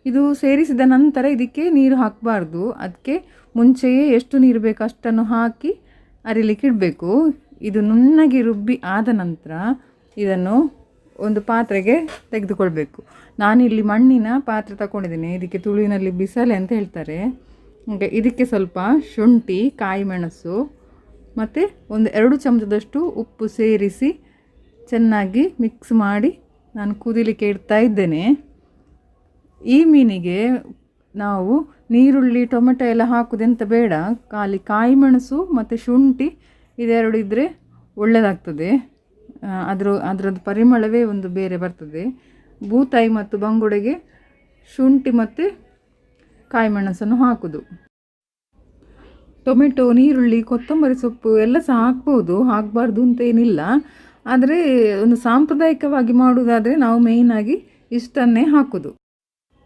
ಇದು ಸೇರಿಸಿದ ನಂತರ ಇದಕ್ಕೆ ನೀರು ಹಾಕಬಾರ್ದು. ಅದಕ್ಕೆ ಮುಂಚೆಯೇ ಎಷ್ಟು ನೀರು ಬೇಕು ಅಷ್ಟನ್ನು ಹಾಕಿ ಅರಿಲಿಕ್ಕೆ ಇಡಬೇಕು. ಇದು ನುಣ್ಣಗೆ ರುಬ್ಬಿ ಆದ ನಂತರ ಇದನ್ನು ಒಂದು ಪಾತ್ರೆಗೆ ತೆಗೆದುಕೊಳ್ಬೇಕು. ನಾನಿಲ್ಲಿ ಮಣ್ಣಿನ ಪಾತ್ರೆ ತಗೊಂಡಿದ್ದೀನಿ. ಇದಕ್ಕೆ ತುಳುವಿನಲ್ಲಿ ಬಿಸಲೆ ಅಂತ ಹೇಳ್ತಾರೆ. ಇದಕ್ಕೆ ಸ್ವಲ್ಪ ಶುಂಠಿ, ಕಾಯಿ ಮೆಣಸು ಮತ್ತು ಒಂದು 2 ಚಮಚದಷ್ಟು ಉಪ್ಪು ಸೇರಿಸಿ ಚೆನ್ನಾಗಿ ಮಿಕ್ಸ್ ಮಾಡಿ ನಾನು ಕುದಿಲಿಕ್ಕೆ ಇಡ್ತಾ ಇದ್ದೇನೆ. ಈ ಮೀನಿಗೆ ನಾವು ನೀರುಳ್ಳಿ, ಟೊಮೆಟೊ ಎಲ್ಲ ಹಾಕೋದೆಂತ ಬೇಡ. ಖಾಲಿ ಕಾಯಿ ಮೆಣಸು ಮತ್ತು ಶುಂಠಿ ಇದೆರಡು ಇದ್ದರೆ ಒಳ್ಳೆಯದಾಗ್ತದೆ. ಅದರದ್ದು ಪರಿಮಳವೇ ಒಂದು ಬೇರೆ ಬರ್ತದೆ. ಬೂತಾಯಿ ಮತ್ತು ಬಂಗುಡೆಗೆ ಶುಂಠಿ ಮತ್ತು ಕಾಯಿ ಮೆಣಸನ್ನು ಹಾಕೋದು. ಟೊಮೆಟೊ, ನೀರುಳ್ಳಿ, ಕೊತ್ತಂಬರಿ ಸೊಪ್ಪು ಎಲ್ಲ ಸಹ ಹಾಕ್ಬೋದು, ಹಾಕಬಾರ್ದು ಅಂತ ಏನಿಲ್ಲ. ಆದರೆ ಒಂದು ಸಾಂಪ್ರದಾಯಿಕವಾಗಿ ಮಾಡೋದಾದರೆ ನಾವು ಮೇಯ್ನಾಗಿ ಇಷ್ಟನ್ನೇ ಹಾಕೋದು.